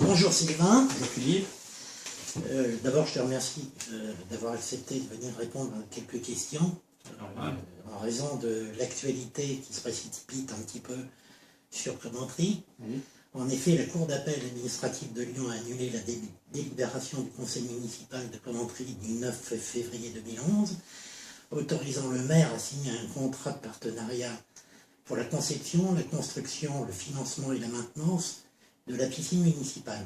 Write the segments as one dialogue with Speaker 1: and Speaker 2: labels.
Speaker 1: Bonjour Sylvain.
Speaker 2: Bonjour Philippe.
Speaker 1: D'abord, je te remercie d'avoir accepté de venir répondre à quelques questions en raison de l'actualité qui se précipite un petit peu sur Commentry.
Speaker 2: Oui.
Speaker 1: En effet, la Cour d'appel administrative de Lyon a annulé la délibération du conseil municipal de Commentry du 9 février 2011, autorisant le maire à signer un contrat de partenariat pour la conception, la construction, le financement et la maintenance de la piscine municipale.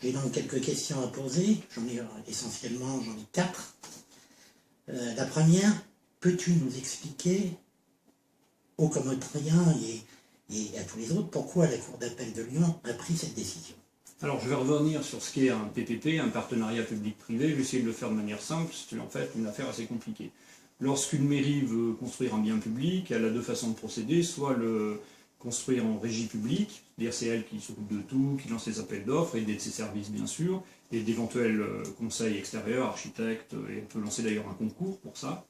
Speaker 1: J'ai donc quelques questions à poser, j'en ai quatre. La première, peux-tu nous expliquer aux commontriens et à tous les autres pourquoi la Cour d'appel de Lyon a pris cette décision?
Speaker 2: Alors je vais revenir sur ce qu'est un PPP, un partenariat public-privé. Je vais essayer de le faire de manière simple, c'est en fait une affaire assez compliquée. Lorsqu'une mairie veut construire un bien public, elle a deux façons de procéder, soit le construire en régie publique, c'est-à-dire c'est elle qui s'occupe de tout, qui lance les appels d'offres, et de ses services bien sûr, et d'éventuels conseils extérieurs, architectes, et elle peut lancer d'ailleurs un concours pour ça,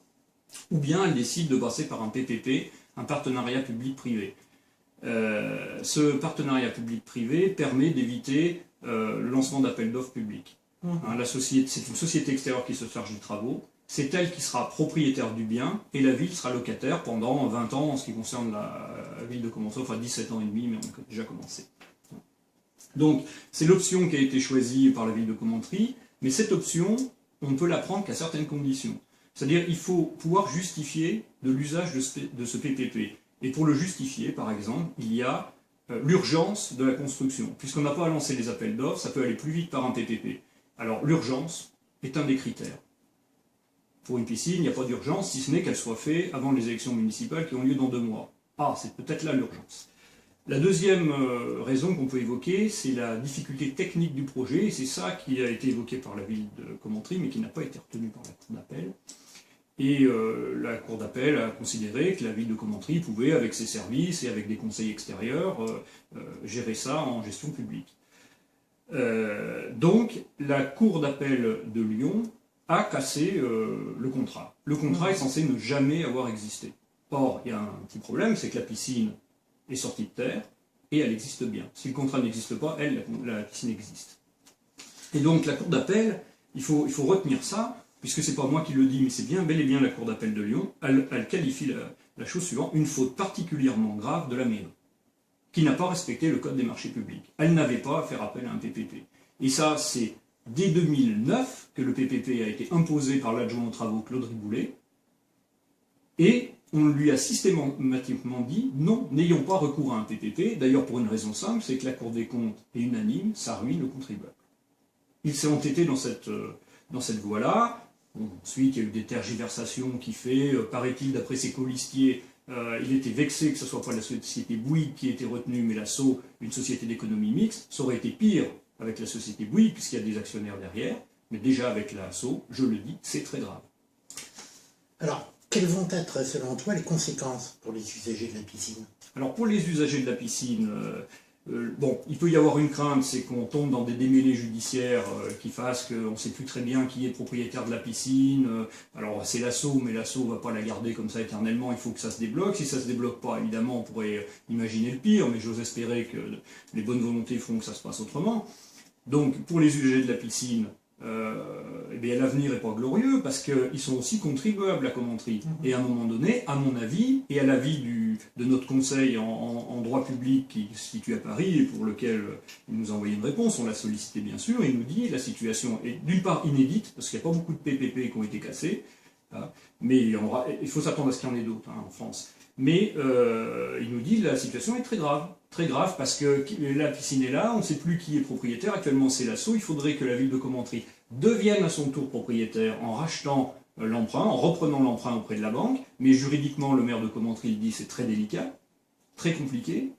Speaker 2: ou bien elle décide de passer par un PPP, un partenariat public-privé. Ce partenariat public-privé permet d'éviter le lancement d'appels d'offres publics. C'est une société extérieure qui se charge des travaux, c'est elle qui sera propriétaire du bien, et la ville sera locataire pendant 20 ans en ce qui concerne la ville de Commentry, enfin 17 ans et demi, mais on a déjà commencé. Donc c'est l'option qui a été choisie par la ville de Commentry, mais cette option, on ne peut la prendre qu'à certaines conditions. C'est-à-dire qu'il faut pouvoir justifier de l'usage de ce PPP. Et pour le justifier, par exemple, il y a l'urgence de la construction. Puisqu'on n'a pas à lancer les appels d'offres, ça peut aller plus vite par un PPP. Alors l'urgence est un des critères. Pour une piscine, il n'y a pas d'urgence, si ce n'est qu'elle soit faite avant les élections municipales qui ont lieu dans 2 mois. Ah, c'est peut-être là l'urgence. La deuxième raison qu'on peut évoquer, c'est la difficulté technique du projet, et c'est ça qui a été évoqué par la ville de Commentry, mais qui n'a pas été retenu par la Cour d'appel. Et la Cour d'appel a considéré que la ville de Commentry pouvait, avec ses services et avec des conseils extérieurs, gérer ça en gestion publique. Donc, la Cour d'appel de Lyon a cassé le contrat. Le contrat est censé ne jamais avoir existé. Or, il y a un petit problème, c'est que la piscine est sortie de terre et elle existe bien. Si le contrat n'existe pas, la piscine existe. Et donc, la Cour d'appel, il faut retenir ça, puisque c'est pas moi qui le dis, mais c'est bien bel et bien la Cour d'appel de Lyon, elle qualifie la chose suivante, une faute particulièrement grave de la mairie, qui n'a pas respecté le code des marchés publics. Elle n'avait pas à faire appel à un PPP. Et ça, c'est dès 2009 que le PPP a été imposé par l'adjoint aux travaux Claude Riboulet, et on lui a systématiquement dit non, n'ayons pas recours à un PPP, d'ailleurs pour une raison simple, c'est que la Cour des comptes est unanime, ça ruine le contribuable. Il s'est entêté dans cette voie-là. Ensuite, il y a eu des tergiversations qui fait, paraît-il, d'après ses colistiers, il était vexé que ce ne soit pas la société Bouygues qui ait été retenue, mais l'ASSO, une société d'économie mixte. Ça aurait été pire avec la société Bouygues, puisqu'il y a des actionnaires derrière, mais déjà avec l'ASSO, je le dis, c'est très grave.
Speaker 1: Alors, quelles vont être, selon toi, les conséquences pour les usagers de la piscine?
Speaker 2: Alors, pour les usagers de la piscine, bon, il peut y avoir une crainte, c'est qu'on tombe dans des démêlés judiciaires qui fassent qu'on ne sait plus très bien qui est propriétaire de la piscine. Alors c'est l'ASSO, mais l'ASSO ne va pas la garder comme ça éternellement, il faut que ça se débloque. Si ça ne se débloque pas, évidemment, on pourrait imaginer le pire, mais j'ose espérer que les bonnes volontés feront que ça se passe autrement. Donc pour les usagers de la piscine, eh bien, l'avenir n'est pas glorieux parce qu'ils sont aussi contribuables à Commentry. Et à un moment donné, à mon avis, et à l'avis de notre conseil en droit public qui se situe à Paris et pour lequel il nous a envoyé une réponse, on l'a sollicité bien sûr, il nous dit la situation est d'une part inédite, parce qu'il n'y a pas beaucoup de PPP qui ont été cassés, hein, mais il faut s'attendre à ce qu'il y en ait d'autres en France. Mais il nous dit la situation est très grave parce que la piscine est là, on ne sait plus qui est propriétaire, actuellement c'est l'ASSO, il faudrait que la ville de Commentry devienne à son tour propriétaire en rachetant l'emprunt, en reprenant l'emprunt auprès de la banque, mais juridiquement le maire de Commentry dit c'est très délicat, très compliqué.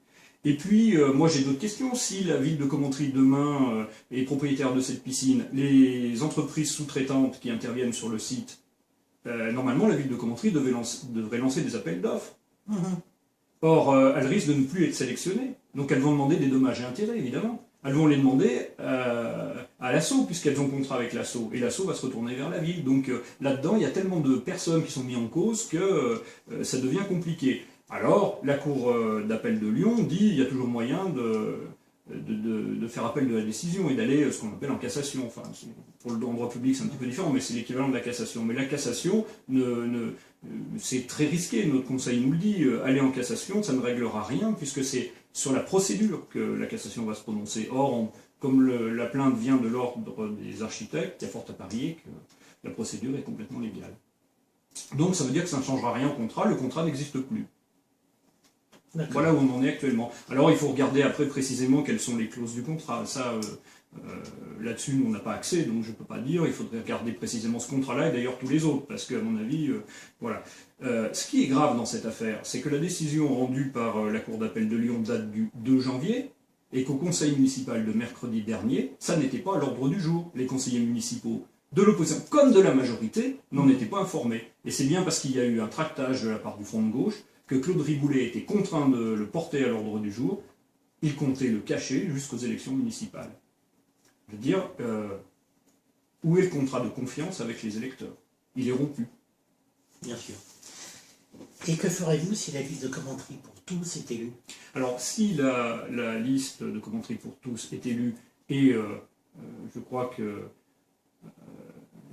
Speaker 2: Et puis moi j'ai d'autres questions, si la ville de Commentry demain est propriétaire de cette piscine, les entreprises sous-traitantes qui interviennent sur le site, normalement la ville de Commentry devrait lancer des appels d'offres. Or, elles risquent de ne plus être sélectionnées. Donc elles vont demander des dommages et intérêts, évidemment. Elles vont les demander à l'ASSO, puisqu'elles ont contrat avec l'ASSO. Et l'ASSO va se retourner vers la ville. Donc là-dedans, il y a tellement de personnes qui sont mises en cause que ça devient compliqué. Alors, la Cour d'appel de Lyon dit qu'il y a toujours moyen de faire appel de la décision et d'aller ce qu'on appelle en cassation. Enfin, pour le droit public, c'est un petit peu différent, mais c'est l'équivalent de la cassation. Mais la cassation, c'est très risqué, notre conseil nous le dit, aller en cassation, ça ne réglera rien, puisque c'est sur la procédure que la cassation va se prononcer. Or, comme la plainte vient de l'ordre des architectes, il y a fort à parier que la procédure est complètement légale. Donc ça veut dire que ça ne changera rien au contrat, le contrat n'existe plus. Voilà où on en est actuellement. Alors il faut regarder après précisément quelles sont les clauses du contrat. Ça, là-dessus, nous, on n'a pas accès, donc je ne peux pas dire. Il faudrait regarder précisément ce contrat-là et d'ailleurs tous les autres, parce qu'à mon avis, voilà. Ce qui est grave dans cette affaire, c'est que la décision rendue par la Cour d'appel de Lyon date du 2 janvier et qu'au conseil municipal de mercredi dernier, ça n'était pas à l'ordre du jour. Les conseillers municipaux de l'opposition comme de la majorité n'en étaient pas informés. Et c'est bien parce qu'il y a eu un tractage de la part du Front de gauche que Claude Riboulet était contraint de le porter à l'ordre du jour. Il comptait le cacher jusqu'aux élections municipales. Je veux dire, où est le contrat de confiance avec les électeurs? Il est rompu.
Speaker 1: Bien sûr. Et que ferez-vous si la liste de Commentry pour tous est élue?
Speaker 2: Alors, si la liste de Commentry pour tous est élue, et je crois que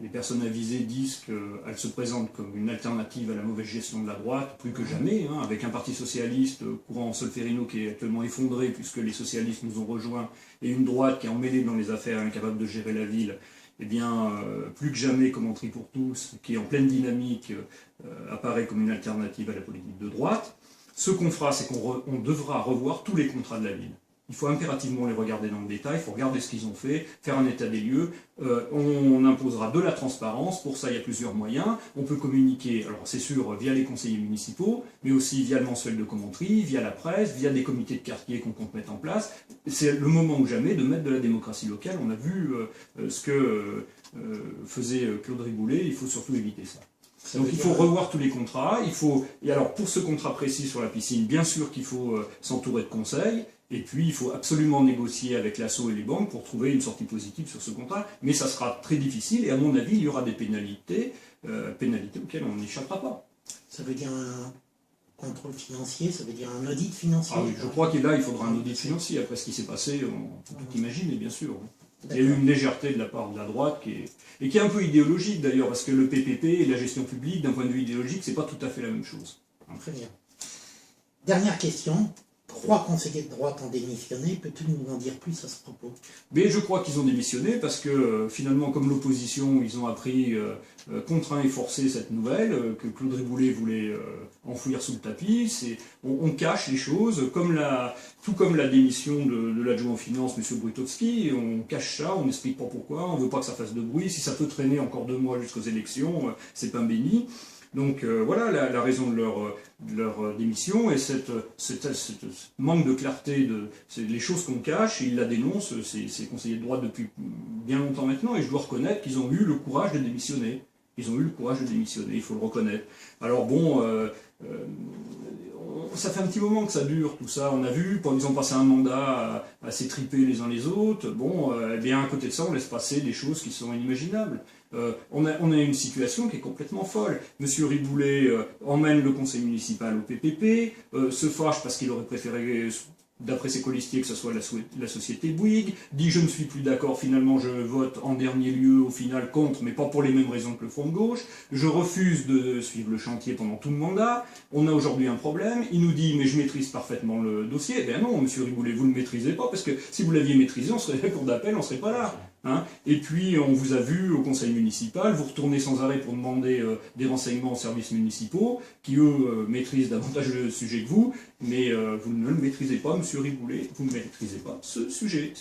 Speaker 2: les personnes avisées disent qu'elle se présente comme une alternative à la mauvaise gestion de la droite, plus que jamais, hein, avec un parti socialiste courant Solferino qui est actuellement effondré puisque les socialistes nous ont rejoints, et une droite qui est emmêlée dans les affaires, incapable de gérer la ville. Eh bien, plus que jamais, Commentry pour tous, qui est en pleine dynamique, apparaît comme une alternative à la politique de droite. Ce qu'on fera, c'est qu'on devra revoir tous les contrats de la ville. Il faut impérativement les regarder dans le détail, il faut regarder ce qu'ils ont fait, faire un état des lieux. On imposera de la transparence, pour ça il y a plusieurs moyens. On peut communiquer, alors c'est sûr, via les conseillers municipaux, mais aussi via le mensuel de Commentry, via la presse, via des comités de quartier qu'on compte mettre en place. C'est le moment ou jamais de mettre de la démocratie locale. On a vu ce que faisait Claude Riboulet, il faut surtout éviter ça. Donc il faut revoir tous les contrats, et alors pour ce contrat précis sur la piscine, bien sûr qu'il faut s'entourer de conseils, et puis il faut absolument négocier avec l'ASSO et les banques pour trouver une sortie positive sur ce contrat, mais ça sera très difficile, et à mon avis il y aura des pénalités auxquelles on n'échappera pas.
Speaker 1: Ça veut dire un contrôle financier, ça veut dire un audit financier?
Speaker 2: Ah oui, je crois que là il faudra un audit financier, après ce qui s'est passé, on peut tout imaginer bien sûr. Il y a eu une légèreté de la part de la droite qui est un peu idéologique d'ailleurs, parce que le PPP et la gestion publique, d'un point de vue idéologique, c'est pas tout à fait la même chose.
Speaker 1: Très bien. Dernière question. 3 conseillers de droite ont démissionné. Peux-tu nous en dire plus à ce propos?
Speaker 2: Mais je crois qu'ils ont démissionné parce que finalement, comme l'opposition, ils ont appris contraint et forcé cette nouvelle, que Claude Riboulet voulait enfouir sous le tapis. On cache les choses, tout comme la démission de l'adjoint aux finances, M. Brutowski, on cache ça, on n'explique pas pourquoi, on ne veut pas que ça fasse de bruit. Si ça peut traîner encore 2 mois jusqu'aux élections, c'est pain béni. Donc voilà la raison de leur démission, et ce manque de clarté, les choses qu'on cache, et ils la dénoncent, ces conseillers de droite depuis bien longtemps maintenant, et je dois reconnaître qu'ils ont eu le courage de démissionner. Ils ont eu le courage de démissionner, il faut le reconnaître. Alors bon, ça fait un petit moment que ça dure tout ça, on a vu, ils ont passé un mandat à s'étriper les uns les autres, bon, eh bien à côté de ça on laisse passer des choses qui sont inimaginables. On a une situation qui est complètement folle. Monsieur Riboulet emmène le conseil municipal au PPP, se fâche parce qu'il aurait préféré, d'après ses colistiers, que ce soit la société Bouygues, dit je ne suis plus d'accord, finalement je vote en dernier lieu au final contre, mais pas pour les mêmes raisons que le Front de gauche, je refuse de suivre le chantier pendant tout le mandat, on a aujourd'hui un problème, il nous dit mais je maîtrise parfaitement le dossier, eh bien non monsieur Riboulet, vous ne le maîtrisez pas, parce que si vous l'aviez maîtrisé, on serait à la cour d'appel, on ne serait pas là. Hein, et puis on vous a vu au conseil municipal, vous retournez sans arrêt pour demander des renseignements aux services municipaux, qui eux maîtrisent davantage le sujet que vous, mais vous ne le maîtrisez pas, monsieur Riboulet, vous ne maîtrisez pas ce sujet.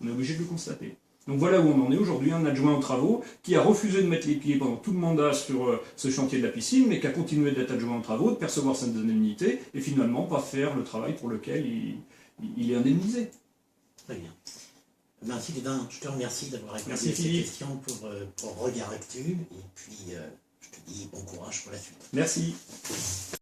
Speaker 2: On est obligé de le constater. Donc voilà où on en est aujourd'hui, un adjoint aux travaux qui a refusé de mettre les pieds pendant tout le mandat sur ce chantier de la piscine, mais qui a continué d'être adjoint aux travaux, de percevoir ses indemnités, et finalement pas faire le travail pour lequel il est indemnisé.
Speaker 1: Très bien. Merci Sylvain, je te remercie d'avoir répondu à ces questions pour Regard Actu, et puis je te dis bon courage pour la suite.
Speaker 2: Merci.